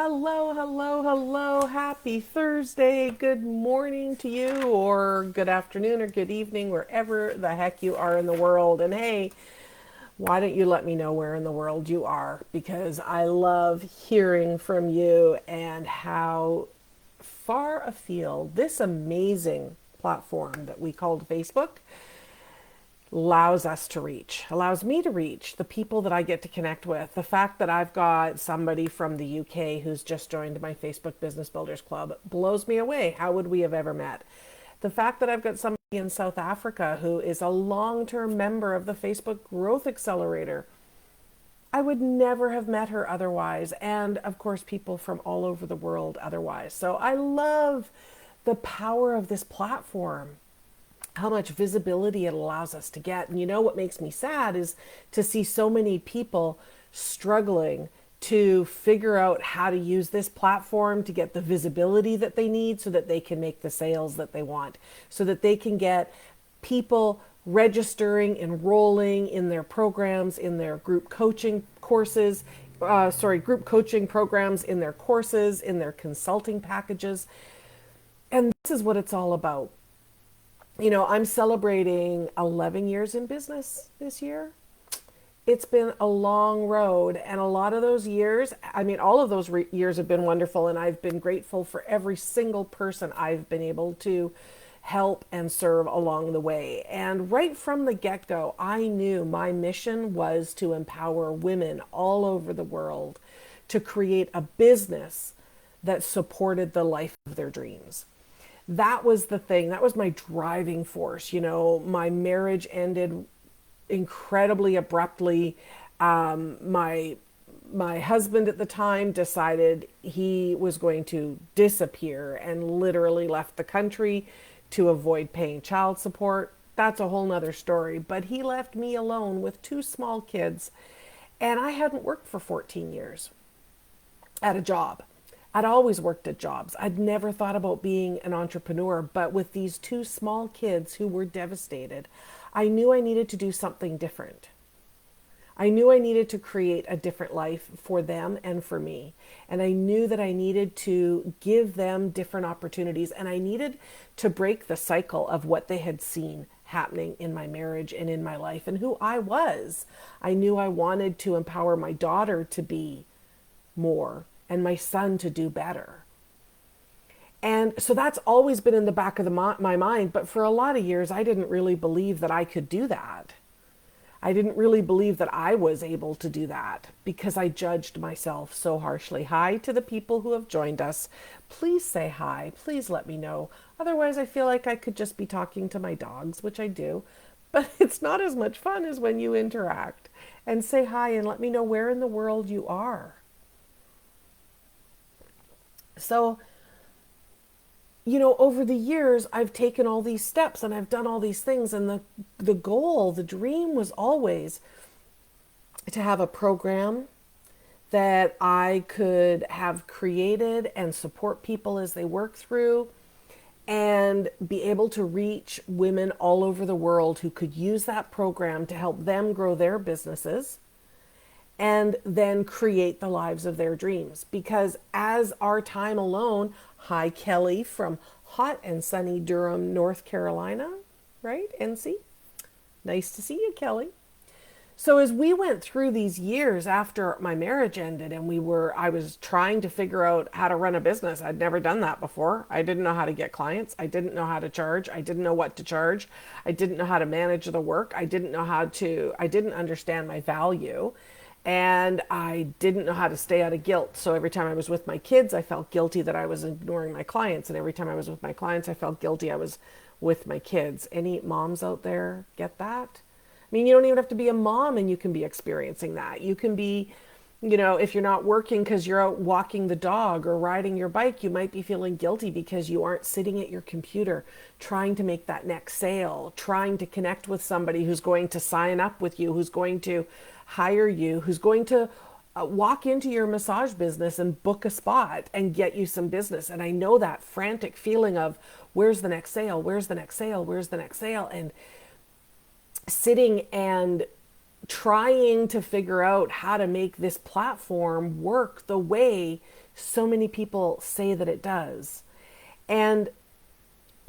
Hello, hello, hello. Happy Thursday. Good morning to you, or good afternoon, or good evening, wherever the heck you are in the world. And hey, why don't you let me know where in the world you are? Because I love hearing from you and how far afield this amazing platform that we called Facebook allows us to reach, allows me to reach the people that I get to connect with. The fact that I've got somebody from the UK who's just joined my Facebook Business Builders Club blows me away. How would we have ever met? The fact that I've got somebody in South Africa who is a long-term member of the Facebook Growth Accelerator. I would never have met her otherwise. And of course, people from all over the world otherwise. So I love the power of this platform, how much visibility it allows us to get. And you know what makes me sad is to see so many people struggling to figure out how to use this platform to get the visibility that they need so that they can make the sales that they want, so that they can get people registering, enrolling in their programs, in their group coaching courses, group coaching programs, in their courses, in their consulting packages. And this is what it's all about. You know, I'm celebrating 11 years in business this year. It's been a long road, and a lot of those years, all of those years have been wonderful, and I've been grateful for every single person I've been able to help and serve along the way. And right from the get-go, I knew my mission was to empower women all over the world to create a business that supported the life of their dreams. That was the thing. That was my driving force. You know, my marriage ended incredibly abruptly. My husband at the time decided he was going to disappear and literally left the country to avoid paying child support. That's a whole nother story. But he left me alone with two small kids, and I hadn't worked for 14 years at a job. I'd always worked at jobs. I'd never thought about being an entrepreneur, but with these two small kids who were devastated, I knew I needed to do something different. I knew I needed to create a different life for them and for me. And I knew that I needed to give them different opportunities, and I needed to break the cycle of what they had seen happening in my marriage and in my life and who I was. I knew I wanted to empower my daughter to be more and my son to do better. And so that's always been in the back of my mind. But for a lot of years, I didn't really believe that I could do that. I didn't really believe that I was able to do that because I judged myself so harshly. Hi to the people who have joined us. Please say hi. Please let me know. Otherwise, I feel like I could just be talking to my dogs, which I do. But it's not as much fun as when you interact and say hi and let me know where in the world you are. So, you know, over the years, I've taken all these steps and I've done all these things. And the goal, the dream was always to have a program that I could have created and support people as they work through and be able to reach women all over the world who could use that program to help them grow their businesses and then create the lives of their dreams. Because as our time alone, hi Kelly from hot and sunny Durham, North Carolina, right? NC? Nice to see you, Kelly. So as we went through these years after my marriage ended and I was trying to figure out how to run a business. I'd never done that before. I didn't know how to get clients. I didn't know how to charge. I didn't know what to charge. I didn't know how to manage the work. I didn't understand my value. And I didn't know how to stay out of guilt. So every time I was with my kids, I felt guilty that I was ignoring my clients. And every time I was with my clients, I felt guilty I was with my kids. Any moms out there get that? I mean, you don't even have to be a mom and you can be experiencing that. You can be, you know, if you're not working because you're out walking the dog or riding your bike, you might be feeling guilty because you aren't sitting at your computer trying to make that next sale, trying to connect with somebody who's going to sign up with you, who's going to hire you, who's going to walk into your massage business and book a spot and get you some business. And I know that frantic feeling of where's the next sale? Where's the next sale? Where's the next sale? And sitting and trying to figure out how to make this platform work the way so many people say that it does. And,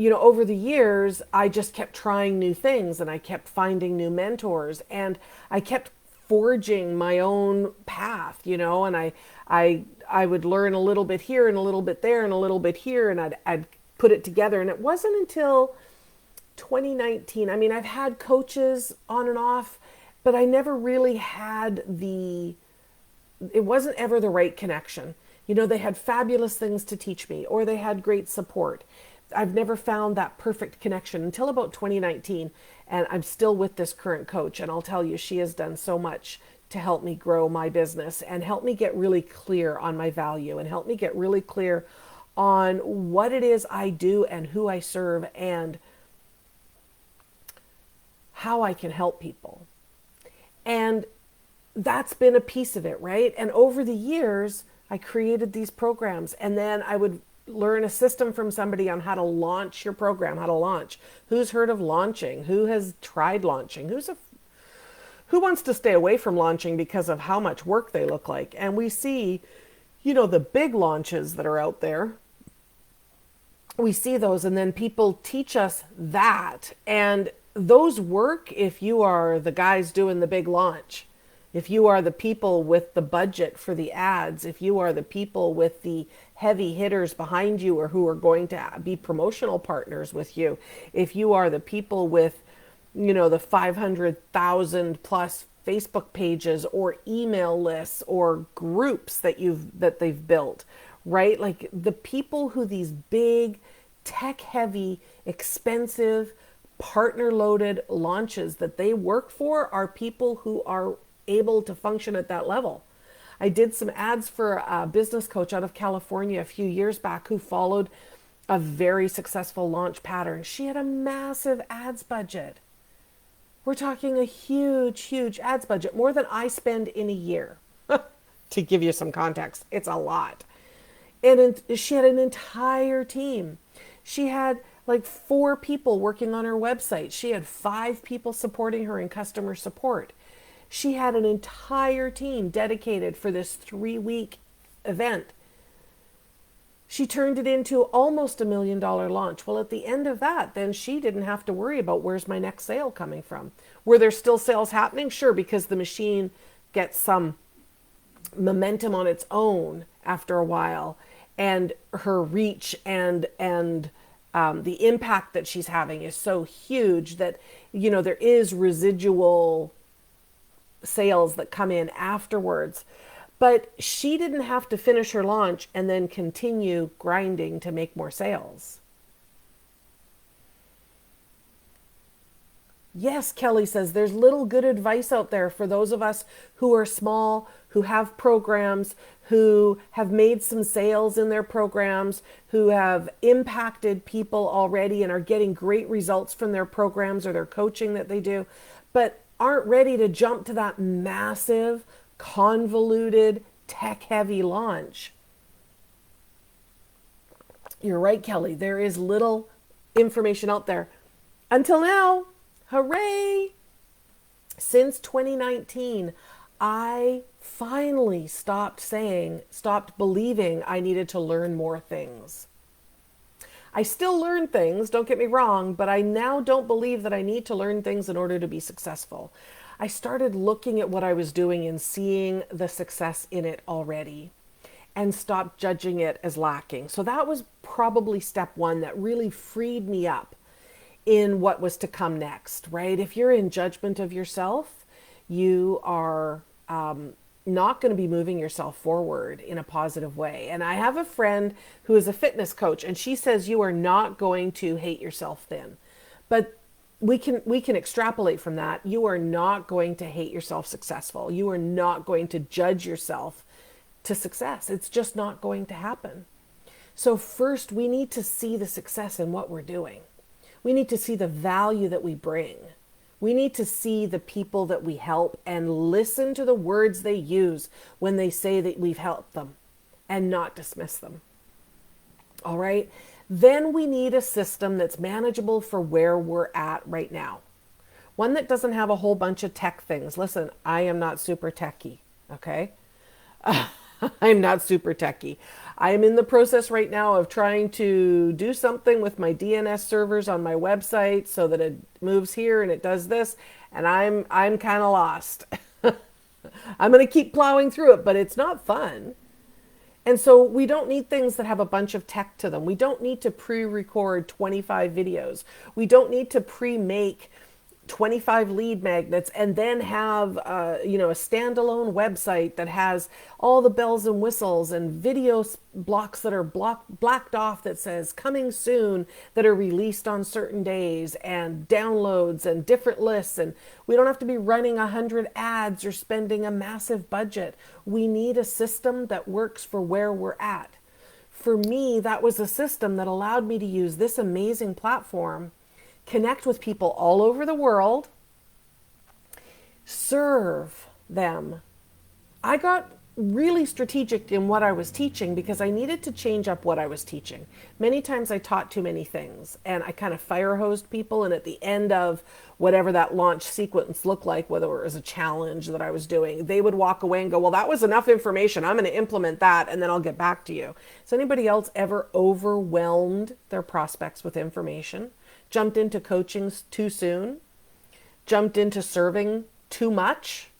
over the years, I just kept trying new things and I kept finding new mentors and I kept forging my own path, and I would learn a little bit here and a little bit there and a little bit here, and I'd put it together. And it wasn't until 2019. I mean, I've had coaches on and off, but I never really had it wasn't ever the right connection. They had fabulous things to teach me, or they had great support. I've never found that perfect connection until about 2019. And I'm still with this current coach. And I'll tell you, she has done so much to help me grow my business and help me get really clear on my value and help me get really clear on what it is I do and who I serve and how I can help people. And that's been a piece of it, right? And over the years, I created these programs, and then I would learn a system from somebody on how to launch your program, how to launch. Who's heard of launching? Who has tried launching? Who wants to stay away from launching because of how much work they look like? And we see, the big launches that are out there. We see those, and then people teach us that. And those work if you are the guys doing the big launch. If you are the people with the budget for the ads, if you are the people with the heavy hitters behind you or who are going to be promotional partners with you, if you are the people with, the 500,000 plus Facebook pages or email lists or groups that they've built, right? Like the people who these big, tech heavy, expensive, partner loaded launches that they work for are people who are able to function at that level. I did some ads for a business coach out of California a few years back who followed a very successful launch pattern. She had a massive ads budget. We're talking a huge, huge ads budget, more than I spend in a year. To give you some context, it's a lot. And she had an entire team. She had like 4 people working on her website. She had 5 people supporting her in customer support. She had an entire team dedicated for this 3-week event. She turned it into almost $1 million launch. Well, at the end of that, then she didn't have to worry about where's my next sale coming from. Were there still sales happening? Sure, because the machine gets some momentum on its own after a while, and her reach and the impact that she's having is so huge that, there is residual sales that come in afterwards. But she didn't have to finish her launch and then continue grinding to make more sales. Yes, Kelly says there's little good advice out there for those of us who are small, who have programs, who have made some sales in their programs, who have impacted people already and are getting great results from their programs or their coaching that they do, but aren't ready to jump to that massive, convoluted, tech-heavy launch. You're right, Kelly. There is little information out there. Until now, hooray! Since 2019, I finally stopped believing I needed to learn more things. I still learn things, don't get me wrong, but I now don't believe that I need to learn things in order to be successful. I started looking at what I was doing and seeing the success in it already and stopped judging it as lacking. So that was probably step 1 that really freed me up in what was to come next, right? If you're in judgment of yourself, you are not going to be moving yourself forward in a positive way. And I have a friend who is a fitness coach, and she says you are not going to hate yourself thin. But we can extrapolate from that. You are not going to hate yourself successful. You are not going to judge yourself to success. It's just not going to happen. So first, we need to see the success in what we're doing. We need to see the value that we bring. We need to see the people that we help and listen to the words they use when they say that we've helped them and not dismiss them. All right? Then we need a system that's manageable for where we're at right now. one that doesn't have a whole bunch of tech things. Listen, I am not super techy, okay? I'm not super techy. I am in the process right now of trying to do something with my DNS servers on my website so that it moves here and it does this, and I'm kind of lost. I'm going to keep plowing through it, but it's not fun. And so we don't need things that have a bunch of tech to them. We don't need to pre-record 25 videos. We don't need to pre-make 25 lead magnets and then have a standalone website that has all the bells and whistles and video blocks that are blacked off that says coming soon, that are released on certain days, and downloads and different lists. And we don't have to be running 100 ads or spending a massive budget. We need a system that works for where we're at. For me, that was a system that allowed me to use this amazing platform, connect with people all over the world, serve them. I got really strategic in what I was teaching because I needed to change up what I was teaching. Many times I taught too many things and I kind of fire hosed people, and at the end of whatever that launch sequence looked like, whether it was a challenge that I was doing, they would walk away and go, well, that was enough information. I'm going to implement that and then I'll get back to you. Has anybody else ever overwhelmed their prospects with information? Jumped into coaching too soon, jumped into serving too much,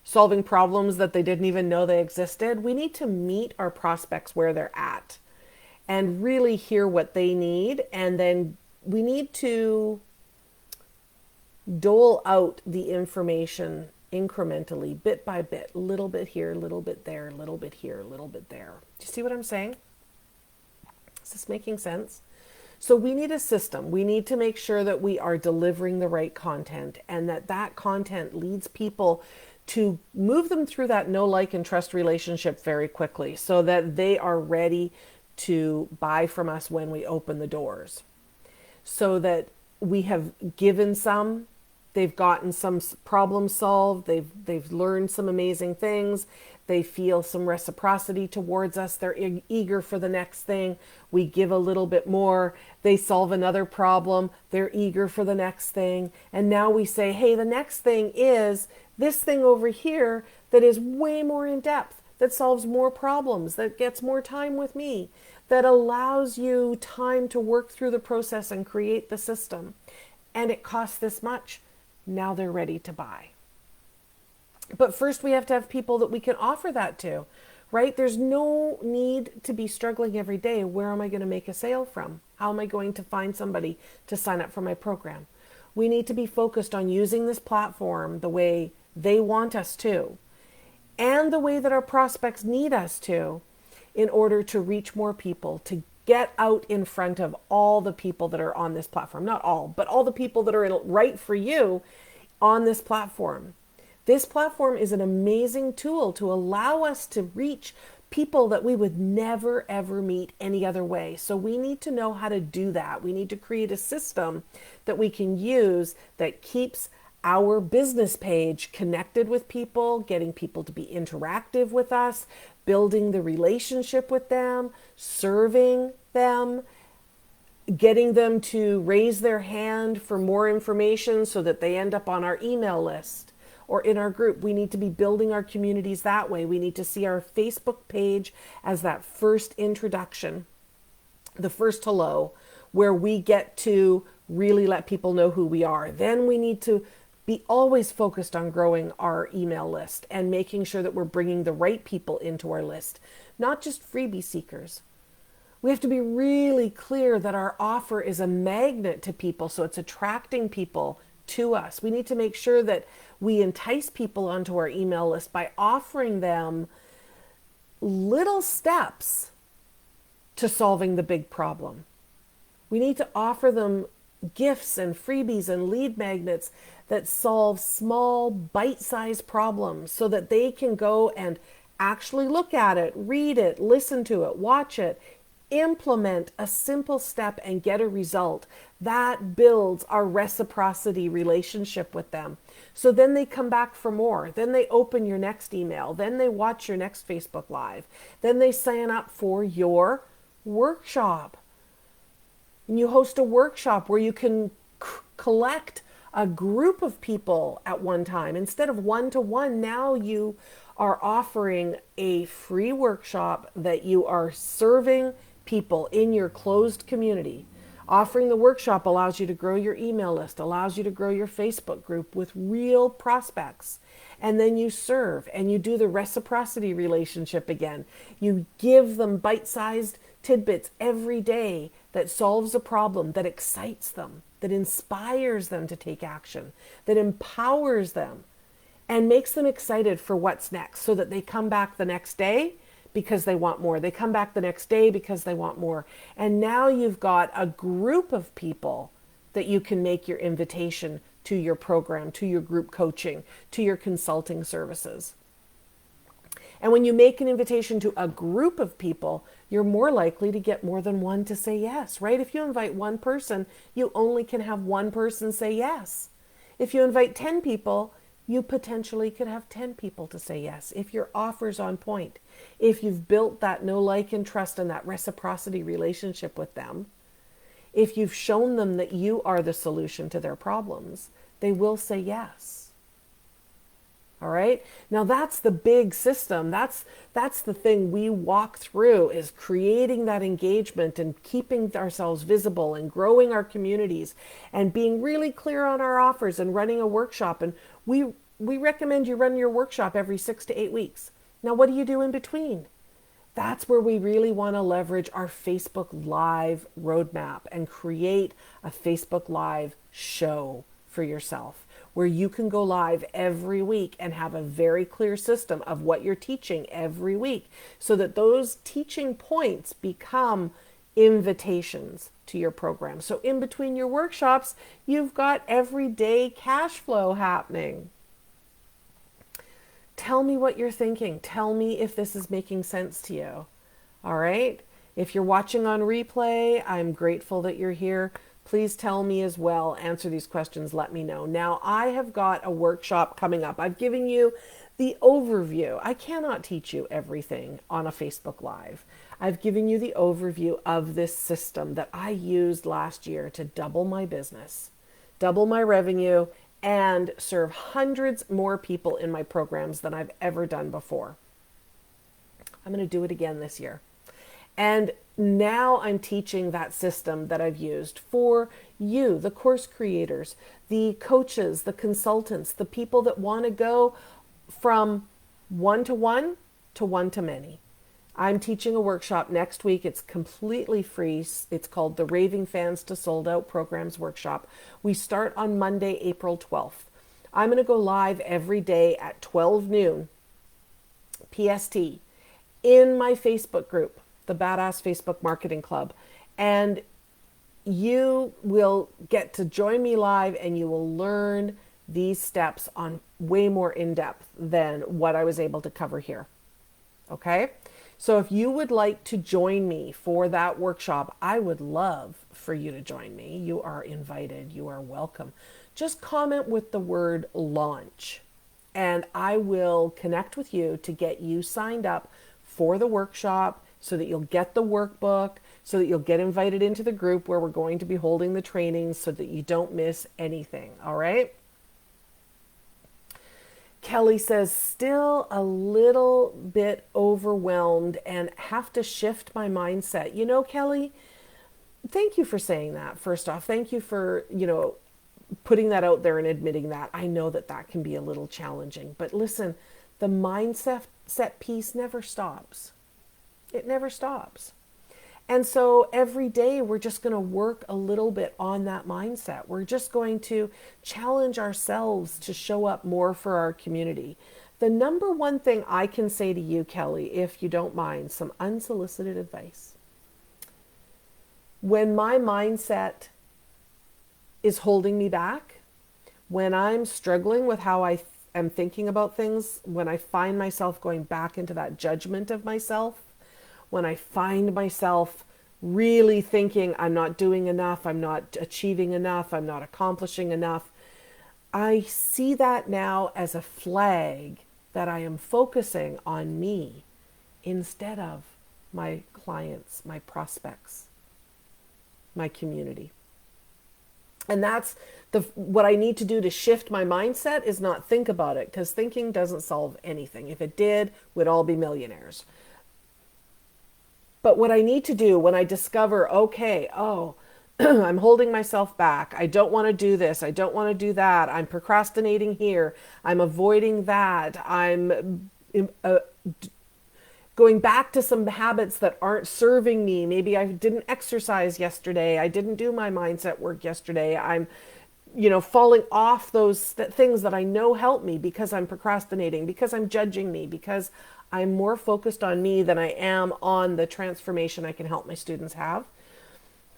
solving problems that they didn't even know they existed? We need to meet our prospects where they're at and really hear what they need. And then we need to dole out the information incrementally, bit by bit, a little bit here, a little bit there, a little bit here, a little bit there. Do you see what I'm saying? Is this making sense? So we need a system. We need to make sure that we are delivering the right content and that that content leads people to move them through that know, like, and trust relationship very quickly so that they are ready to buy from us when we open the doors. So that we have given some, they've gotten some problems solved, they've learned some amazing things, they feel some reciprocity towards us, they're eager for the next thing, we give a little bit more, they solve another problem, they're eager for the next thing, and now we say, hey, the next thing is this thing over here that is way more in depth, that solves more problems, that gets more time with me, that allows you time to work through the process and create the system, and it costs this much. Now they're ready to buy. But first we have to have people that we can offer that to, right? There's no need to be struggling every day. Where am I going to make a sale from? How am I going to find somebody to sign up for my program? We need to be focused on using this platform the way they want us to, and the way that our prospects need us to, in order to reach more people, to get out in front of all the people that are on this platform. Not all, but all the people that are right for you on this platform. This platform is an amazing tool to allow us to reach people that we would never, ever meet any other way. So we need to know how to do that. We need to create a system that we can use that keeps our business page connected with people, getting people to be interactive with us, building the relationship with them, serving them, getting them to raise their hand for more information so that they end up on our email list or in our group. We need to be building our communities that way. We need to see our Facebook page as that first introduction, the first hello, where we get to really let people know who we are. Then we need to be always focused on growing our email list and making sure that we're bringing the right people into our list, not just freebie seekers. We have to be really clear that our offer is a magnet to people, so it's attracting people to us. We need to make sure that we entice people onto our email list by offering them little steps to solving the big problem. We need to offer them gifts and freebies and lead magnets that solve small, bite-sized problems so that they can go and actually look at it, read it, listen to it, watch it, implement a simple step and get a result. That builds our reciprocity relationship with them. So then they come back for more. Then they open your next email. Then they watch your next Facebook Live. Then they sign up for your workshop. And you host a workshop where you can collect a group of people at one time. Instead of one-to-one, now you are offering a free workshop that you are serving people in your closed community. Offering the workshop allows you to grow your email list, allows you to grow your Facebook group with real prospects. And then you serve and you do the reciprocity relationship again. You give them bite-sized tidbits every day that solves a problem, that excites them, that inspires them to take action, that empowers them and makes them excited for what's next, so that they come back the next day because they want more. They come back the next day because they want more. And now you've got a group of people that you can make your invitation to your program, to your group coaching, to your consulting services. And when you make an invitation to a group of people, you're more likely to get more than one to say yes, right? If you invite one person, you only can have one person say yes. If you invite 10 people, you potentially could have 10 people to say yes if your offer's on point. If you've built that know, like, and trust and that reciprocity relationship with them, if you've shown them that you are the solution to their problems, they will say yes. All right. Now that's the big system. That's the thing we walk through, is creating that engagement and keeping ourselves visible and growing our communities and being really clear on our offers and running a workshop. And we recommend you run your workshop every 6 to 8 weeks. Now, what do you do in between? That's where we really want to leverage our Facebook Live roadmap and create a Facebook Live show for yourself, where you can go live every week and have a very clear system of what you're teaching every week, so that those teaching points become invitations to your program. So in between your workshops, you've got everyday cash flow happening. Tell me what you're thinking. Tell me if this is making sense to you. All right? If you're watching on replay, I'm grateful that you're here. Please tell me as well. Answer these questions. Let me know. Now, I have got a workshop coming up. I've given you the overview. I cannot teach you everything on a Facebook Live. I've given you the overview of this system that I used last year to double my business, double my revenue, and serve hundreds more people in my programs than I've ever done before. I'm going to do it again this year. And now I'm teaching that system that I've used for you, the course creators, the coaches, the consultants, the people that want to go from one-to-one to one-to-many. I'm teaching a workshop next week. It's completely free. It's called the Raving Fans to Sold Out Programs Workshop. We start on Monday, April 12th. I'm going to go live every day at 12 noon PST in my Facebook group, the Badass Facebook Marketing Club. And you will get to join me live, and you will learn these steps on way more in depth than what I was able to cover here. Okay? So if you would like to join me for that workshop, I would love for you to join me. You are invited. You are welcome. Just comment with the word launch, and I will connect with you to get you signed up for the workshop, so that you'll get the workbook, so that you'll get invited into the group where we're going to be holding the trainings, so that you don't miss anything. All right? Kelly says, still a little bit overwhelmed and have to shift my mindset. You know, Kelly, thank you for saying that. First off, thank you for, putting that out there and admitting that. I know that that can be a little challenging, but listen, the mindset piece never stops. It never stops. And so every day we're just going to work a little bit on that mindset. We're just going to challenge ourselves to show up more for our community. The number one thing I can say to you, Kelly, if you don't mind, some unsolicited advice. When my mindset is holding me back, when I'm struggling with how I am thinking about things, when I find myself going back into that judgment of myself, when I find myself really thinking I'm not doing enough, I'm not achieving enough, I'm not accomplishing enough, I see that now as a flag that I am focusing on me instead of my clients, my prospects, my community. And that's what I need to do to shift my mindset is not think about it, because thinking doesn't solve anything. If it did, we'd all be millionaires. But what I need to do when I discover, okay, oh, I'm holding myself back. I don't want to do this. I don't want to do that. I'm procrastinating here. I'm avoiding that. I'm going back to some habits that aren't serving me. Maybe I didn't exercise yesterday. I didn't do my mindset work yesterday. I'm falling off those things that I know help me because I'm procrastinating, because I'm judging me, because I'm more focused on me than I am on the transformation I can help my students have.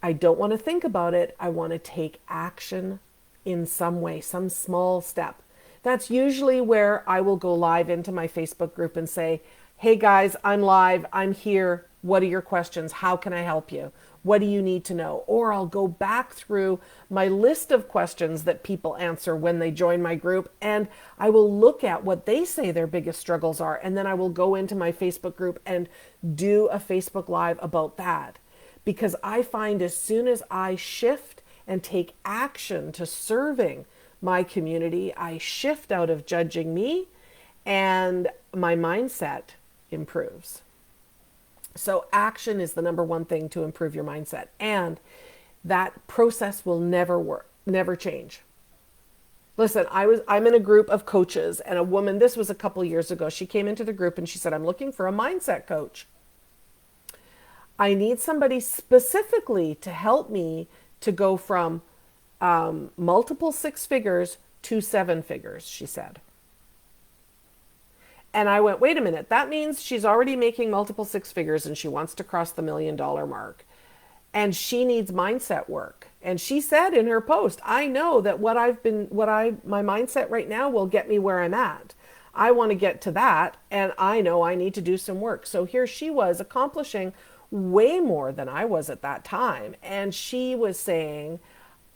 I don't want to think about it. I want to take action in some way, some small step. That's usually where I will go live into my Facebook group and say, hey guys, I'm live. I'm here. What are your questions? How can I help you? What do you need to know? Or I'll go back through my list of questions that people answer when they join my group, and I will look at what they say their biggest struggles are. And then I will go into my Facebook group and do a Facebook Live about that. Because I find as soon as I shift and take action to serving my community, I shift out of judging me and my mindset improves. So action is the number one thing to improve your mindset. And that process will never change. Listen, I'm in a group of coaches, and a woman, this was a couple years ago, she came into the group and she said, I'm looking for a mindset coach. I need somebody specifically to help me to go from multiple 6 figures to 7 figures, she said. And I went, wait a minute, that means she's already making multiple 6 figures and she wants to cross the $1 million mark. And she needs mindset work. And she said in her post, I know that my mindset right now will get me where I'm at. I want to get to that, and I know I need to do some work. So here she was accomplishing way more than I was at that time. And she was saying,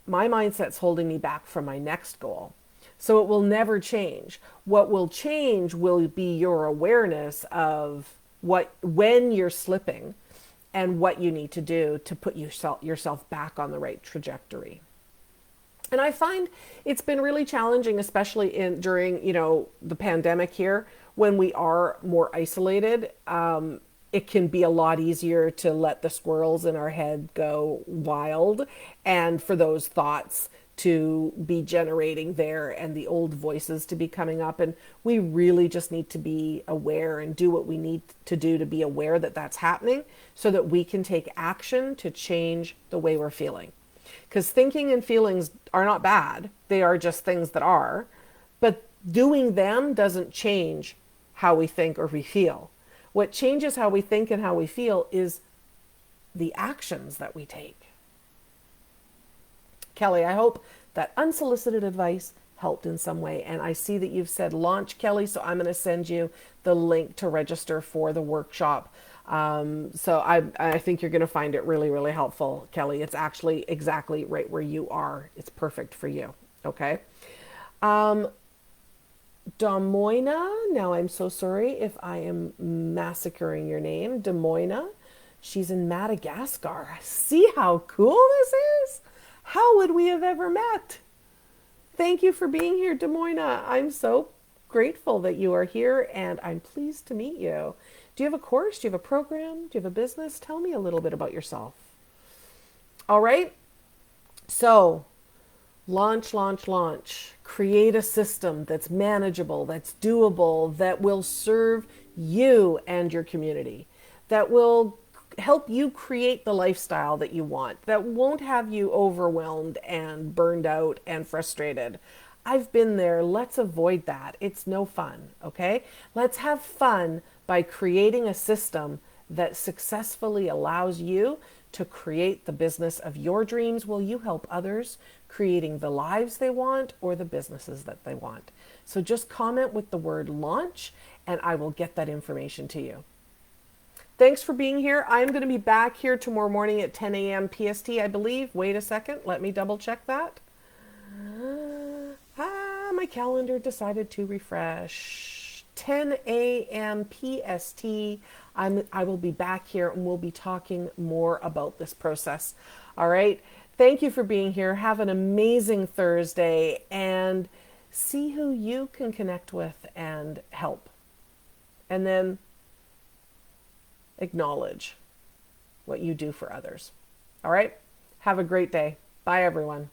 my mindset's holding me back from my next goal. So it will never change. What will change will be your awareness of when you're slipping and what you need to do to put yourself back on the right trajectory. And I find it's been really challenging, especially during the pandemic here, when we are more isolated. It can be a lot easier to let the squirrels in our head go wild, and for those thoughts to be generating there and the old voices to be coming up. And we really just need to be aware and do what we need to do to be aware that that's happening, so that we can take action to change the way we're feeling. Because thinking and feelings are not bad. They are just things that are. But doing them doesn't change how we think or we feel. What changes how we think and how we feel is the actions that we take. Kelly, I hope that unsolicited advice helped in some way. And I see that you've said launch, Kelly, so I'm going to send you the link to register for the workshop. So I think you're going to find it really, really helpful, Kelly. It's actually exactly right where you are. It's perfect for you. Okay. Damoina, now I'm so sorry if I am massacring your name. Damoina, she's in Madagascar. See how cool this is? How would we have ever met? Thank you for being here, Damoina. I'm so grateful that you are here, and I'm pleased to meet you. Do you have a course? Do you have a program? Do you have a business? Tell me a little bit about yourself. All right. So launch. Create a system that's manageable, that's doable, that will serve you and your community, that will help you create the lifestyle that you want, that won't have you overwhelmed and burned out and frustrated. I've been there. Let's avoid that. It's no fun. Okay. Let's have fun by creating a system that successfully allows you to create the business of your dreams, while you help others creating the lives they want or the businesses that they want. So just comment with the word launch and I will get that information to you. Thanks for being here. I'm going to be back here tomorrow morning at 10 a.m. PST, I believe. Wait a second. Let me double check that. My calendar decided to refresh. 10 a.m. PST. I will be back here and we'll be talking more about this process. All right. Thank you for being here. Have an amazing Thursday and see who you can connect with and help. And then acknowledge what you do for others. All right? Have a great day. Bye, everyone.